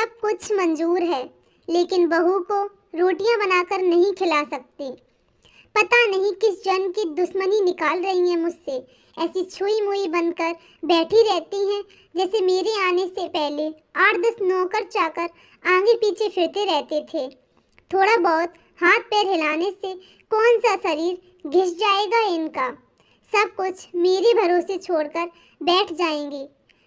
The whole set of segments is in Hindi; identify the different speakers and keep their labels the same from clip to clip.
Speaker 1: सब कुछ मंजूर है, लेकिन बहू को रोटियां बनाकर नहीं खिला सकती। पता नहीं किस जन्म की दुश्मनी निकाल रही हैं मुझसे। ऐसी छुई मुई बनकर बैठी रहती हैं जैसे मेरे आने से पहले 8-10 नौकर चाकर आगे पीछे फिरते रहते थे। थोड़ा बहुत हाथ पैर हिलाने से कौन सा शरीर घिस जाएगा इनका। सब कुछ मेरे भरोसे छोड़कर बैठ जाएंगी।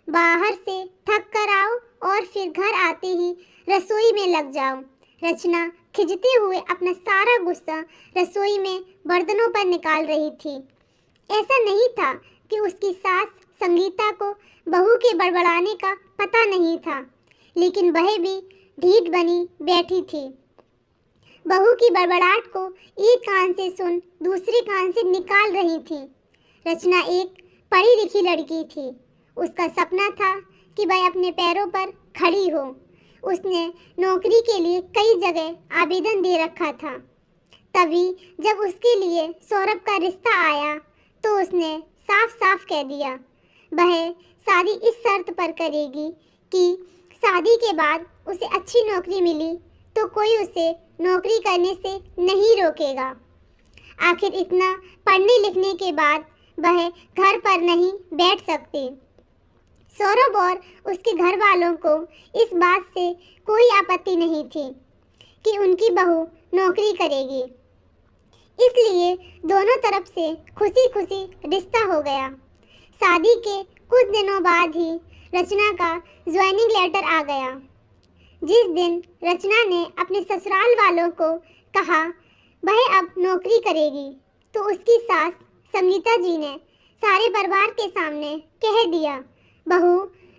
Speaker 1: बाहर से थक कर आओ और फिर घर आते ही रसोई में लग जाओ। रचना खिजते हुए अपना सारा गुस्सा रसोई में बर्तनों पर निकाल रही थी। ऐसा नहीं था कि उसकी सास संगीता को बहू के बड़बड़ाने का पता नहीं था, लेकिन वह भी ढीठ बनी बैठी थी। बहू की बड़बड़ाहट को एक कान से सुन दूसरे कान से निकाल रही थी। रचना एक पढ़ी लिखी लड़की थी। उसका सपना था कि वह अपने पैरों पर खड़ी हो। उसने नौकरी के लिए कई जगह आवेदन दे रखा था। तभी जब उसके लिए सौरभ का रिश्ता आया तो उसने साफ साफ कह दिया वह शादी इस शर्त पर करेगी कि शादी के बाद उसे अच्छी नौकरी मिली तो कोई उसे नौकरी करने से नहीं रोकेगा। आखिर इतना पढ़ने लिखने के बाद वह घर पर नहीं बैठ सकती। सौरभ और उसके घर वालों को इस बात से कोई आपत्ति नहीं थी कि उनकी बहू नौकरी करेगी, इसलिए दोनों तरफ से खुशी खुशी रिश्ता हो गया। शादी के कुछ दिनों बाद ही रचना का ज्वाइनिंग लेटर आ गया। जिस दिन रचना ने अपने ससुराल वालों को कहा वह अब नौकरी करेगी तो उसकी सास संगीता जी ने सारे परिवार के सामने कह दिया बहू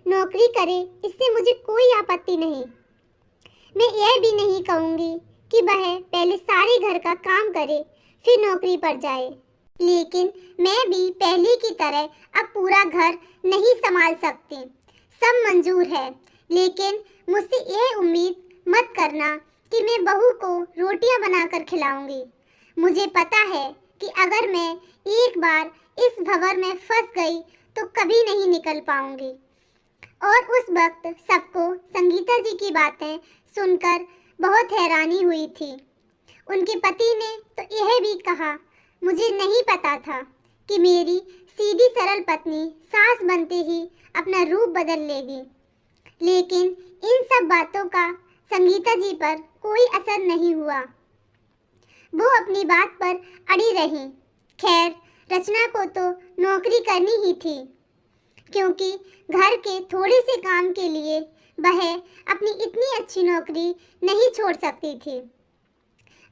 Speaker 1: नौकरी करे इससे मुझे कोई आपत्ति नहीं। मैं यह भी नहीं कहूँगी कि वह पहले सारे घर का काम करे फिर नौकरी पर जाए, लेकिन मैं भी पहले की तरह अब पूरा घर नहीं संभाल सकती। सब मंजूर है, लेकिन मुझसे यह उम्मीद मत करना कि मैं बहू को रोटियां बनाकर खिलाऊंगी। मुझे पता है कि अगर मैं एक बार इस भंवर में फंस गई तो कभी नहीं निकल पाऊंगी। और उस वक्त सबको संगीता जी की बातें सुनकर बहुत हैरानी हुई थी। उनके पति ने तो यह भी कहा मुझे नहीं पता था कि मेरी सीधी सरल पत्नी सास बनते ही अपना रूप बदल लेगी। लेकिन इन सब बातों का संगीता जी पर कोई असर नहीं हुआ। वो अपनी बात पर अड़ी रही। खैर रचना को तो नौकरी करनी ही थी, क्योंकि घर के थोड़े से काम के लिए वह अपनी इतनी अच्छी नौकरी नहीं छोड़ सकती थी।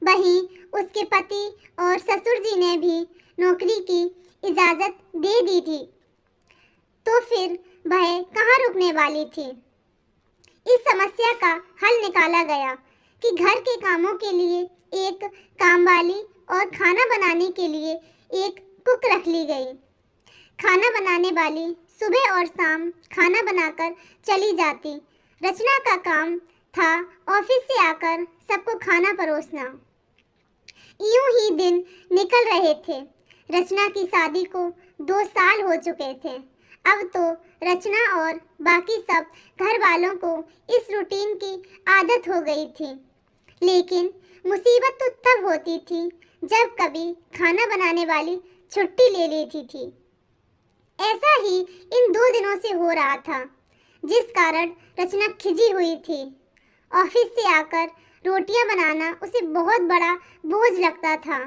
Speaker 1: वहीं उसके पति और ससुर जी ने भी नौकरी की इजाज़त दे दी थी, तो फिर वह कहाँ रुकने वाली थी। इस समस्या का हल निकाला गया कि घर के कामों के लिए एक कामवाली और खाना बनाने के लिए एक कुक रख ली गई। खाना बनाने वाली सुबह और शाम खाना बनाकर चली जाती। रचना का काम था ऑफिस से आकर सबको खाना परोसना। यूं ही दिन निकल रहे थे। रचना की शादी को 2 साल हो चुके थे। अब तो रचना और बाकी सब घर वालों को इस रूटीन की आदत हो गई थी। लेकिन मुसीबत तो तब होती थी जब कभी खाना बनाने वाली छुट्टी ले लेती थी। ऐसा ही इन 2 दिनों से हो रहा था, जिस कारण रचना खिजी हुई थी। ऑफिस से आकर रोटियां बनाना उसे बहुत बड़ा बोझ लगता था।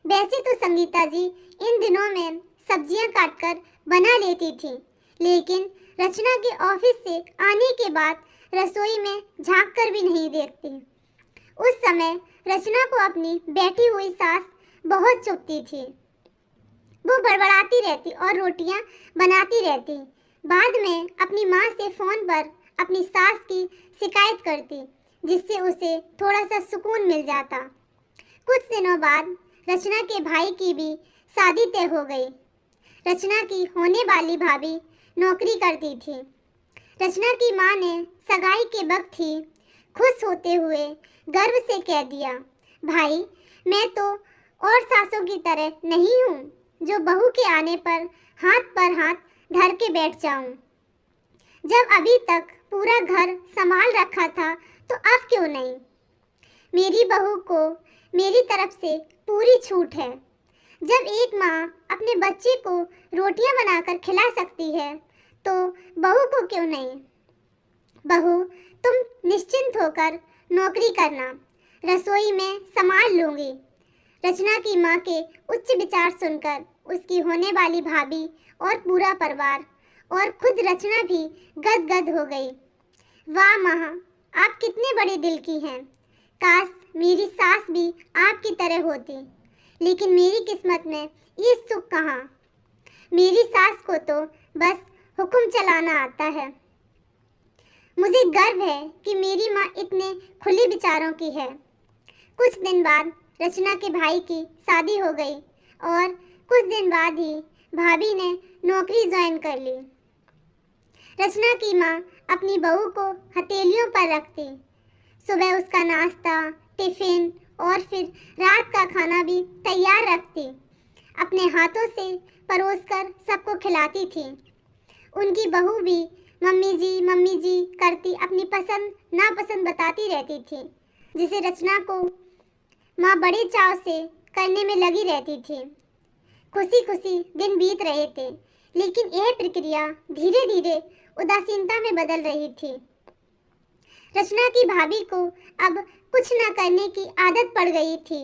Speaker 1: वैसे तो संगीता जी इन दिनों में सब्जियां काटकर बना लेती थी, लेकिन रचना के ऑफिस से आने के बाद रसोई में झांक कर भी नहीं देखती। उस समय रचना को अपनी बैठी हुई सास बहुत चुभती थी। वो बड़बड़ाती रहती और रोटियां बनाती रहती। बाद में अपनी माँ से फ़ोन पर अपनी सास की शिकायत करती, जिससे उसे थोड़ा सा सुकून मिल जाता। कुछ दिनों बाद रचना के भाई की भी शादी तय हो गई। रचना की होने वाली भाभी नौकरी करती थी। रचना की माँ ने सगाई के वक्त ही खुश होते हुए गर्व से कह दिया, भाई मैं तो और सासों की तरह नहीं हूँ जो बहू के आने पर हाथ धर के बैठ जाऊं। जब अभी तक पूरा घर संभाल रखा था, तो अब क्यों नहीं? मेरी बहू को मेरी तरफ से पूरी छूट है। जब एक माँ अपने बच्चे को रोटियां बनाकर खिला सकती है, तो बहू को क्यों नहीं? बहू, तुम निश्चिंत होकर नौकरी करना, रसोई में संभाल लूंगी। रचना की माँ के उच्च विचार सुनकर उसकी होने वाली भाभी और पूरा परिवार और खुद रचना भी गदगद हो गई। वाह माँ, आप कितने बड़े दिल की हैं। काश मेरी सास भी आपकी तरह होती, लेकिन मेरी किस्मत में ये सुख कहाँ। मेरी सास को तो बस हुक्म चलाना आता है। मुझे गर्व है कि मेरी माँ इतने खुले विचारों की है। कुछ दिन बाद रचना के भाई की शादी हो गई और कुछ दिन बाद ही भाभी ने नौकरी ज्वाइन कर ली। रचना की माँ अपनी बहू को हथेलियों पर रखती। सुबह उसका नाश्ता, टिफिन और फिर रात का खाना भी तैयार रखती। अपने हाथों से परोसकर सबको खिलाती थी। उनकी बहू भी मम्मी जी करती अपनी पसंद नापसंद बताती रहती थी, जिसे रचना को माँ बड़े चाव से करने में लगी रहती थी। खुशी खुशी दिन बीत रहे थे, लेकिन यह प्रक्रिया धीरे धीरे उदासीनता में बदल रही थी। रचना की भाभी को अब कुछ न करने की आदत पड़ गई थी।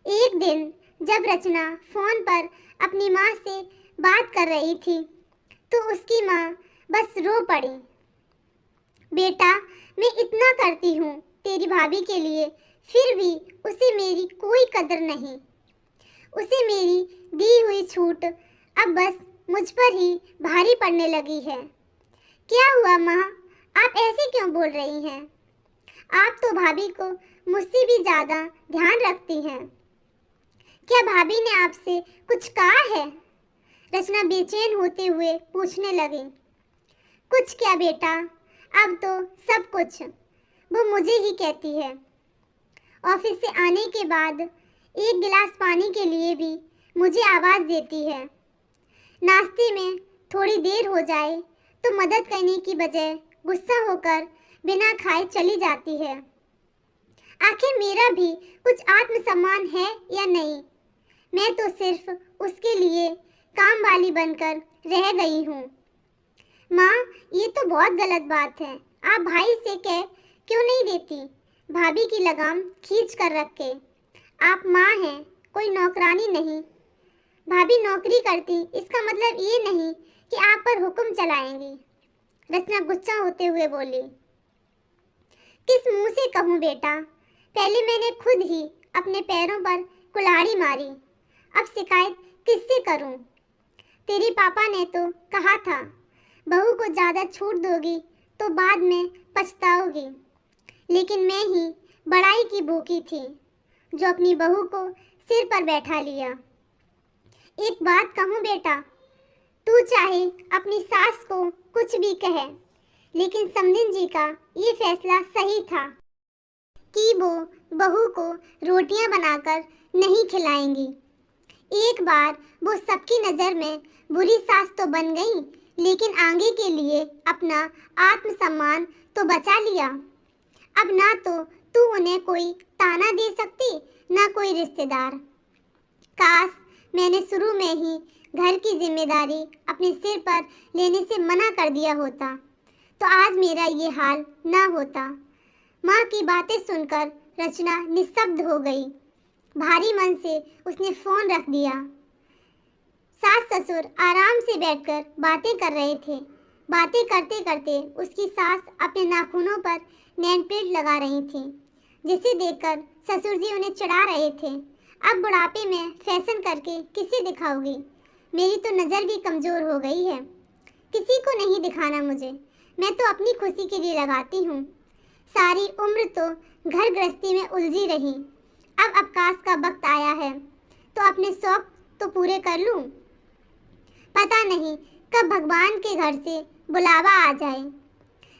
Speaker 1: एक दिन जब रचना फोन पर अपनी माँ से बात कर रही थी, तो उसकी माँ बस रो पड़ी। बेटा, मैं इतना करती हूँ तेरी भाभी के लिए, फिर भी उसे मेरी कोई कदर नहीं। उसे मेरी दी हुई छूट अब बस मुझ पर ही भारी पड़ने लगी है। क्या हुआ माँ, आप ऐसे क्यों बोल रही हैं? आप तो भाभी को मुझसे भी ज़्यादा ध्यान रखती हैं। क्या भाभी ने आपसे कुछ कहा है? रचना बेचैन होते हुए पूछने लगी। कुछ क्या बेटा, अब तो सब कुछ वो मुझे ही कहती है। ऑफिस से आने के बाद एक गिलास पानी के लिए भी मुझे आवाज़ देती है। नाश्ते में थोड़ी देर हो जाए तो मदद करने की बजाय गुस्सा होकर बिना खाए चली जाती है। आखिर मेरा भी कुछ आत्मसम्मान है या नहीं? मैं तो सिर्फ उसके लिए काम वाली बनकर रह गई हूँ। माँ, ये तो बहुत गलत बात है। आप भाई से कह क्यों नहीं देती? भाभी की लगाम खींच कर रखे। आप माँ हैं, कोई नौकरानी नहीं। भाभी नौकरी करती, इसका मतलब ये नहीं कि आप पर हुक्म चलाएंगी। रचना गुस्सा होते हुए बोली। किस मुंह से कहूँ बेटा? पहले मैंने खुद ही अपने पैरों पर कुल्हाड़ी मारी, अब शिकायत किससे करूँ? तेरे पापा ने तो कहा था, बहू को ज़्यादा छूट दोगी तो बाद में पछताओगी। लेकिन मैं ही बड़ाई की भूखी थी, जो अपनी बहू को सिर पर बैठा लिया। एक बात कहूँ बेटा, तू चाहे अपनी सास को कुछ भी कहे, लेकिन समधिन जी का ये फैसला सही था कि वो बहू को रोटियां बनाकर नहीं खिलाएंगी। एक बार वो सबकी नज़र में बुरी सास तो बन गई, लेकिन आगे के लिए अपना आत्मसम्मान तो बचा लिया। अब ना तो तू उन्हें कोई ताना दे सकती, ना कोई रिश्तेदार। काश मैंने शुरू में ही घर की जिम्मेदारी अपने सिर पर लेने से मना कर दिया होता, तो आज मेरा ये हाल ना होता। माँ की बातें सुनकर रचना निस्तब्ध हो गई। भारी मन से उसने फोन रख दिया। सास ससुर आराम से बैठकर बातें कर रहे थे। बातें करते करते उसकी सास अपने नाखूनों पर नेल पेंट लगा रही थी, जिसे देखकर ससुर जी उन्हें चिढ़ा रहे थे। अब बुढ़ापे में फैशन करके किसे दिखाओगी? मेरी तो नज़र भी कमज़ोर हो गई है। किसी को नहीं दिखाना मुझे, मैं तो अपनी खुशी के लिए लगाती हूँ। सारी उम्र तो घर गृहस्थी में उलझी रही, अब अवकाश का वक्त आया है तो अपने शौक तो पूरे कर लूँ। पता नहीं कब भगवान के घर से बुलावा आ जाए।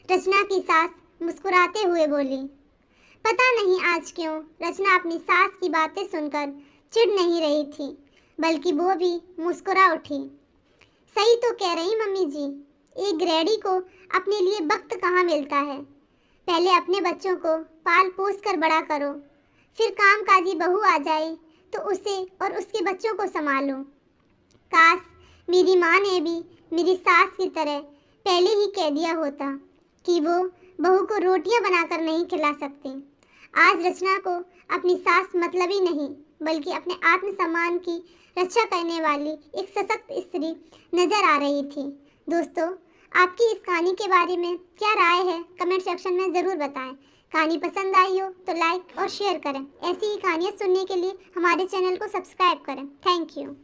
Speaker 1: रचना की सास मुस्कुराते हुए बोली। पता नहीं आज क्यों रचना अपनी सास की बातें सुनकर चिढ़ नहीं रही थी, बल्कि वो भी मुस्कुरा उठी। सही तो कह रही मम्मी जी, एक गृहिणी को अपने लिए वक्त कहाँ मिलता है। पहले अपने बच्चों को पाल पोस कर बड़ा करो, फिर कामकाजी बहू आ जाए तो उसे और उसके बच्चों को संभालो। काश मेरी माँ ने भी मेरी सास की तरह पहले ही कह दिया होता कि वो बहू को रोटियां बनाकर नहीं खिला सकती। आज रचना को अपनी सास मतलब ही नहीं बल्कि अपने आत्मसम्मान की रक्षा करने वाली एक सशक्त स्त्री नजर आ रही थी। दोस्तों, आपकी इस कहानी के बारे में क्या राय है कमेंट सेक्शन में ज़रूर बताएं। कहानी पसंद आई हो तो लाइक और शेयर करें। ऐसी ही कहानियाँ सुनने के लिए हमारे चैनल को सब्सक्राइब करें। Thank you.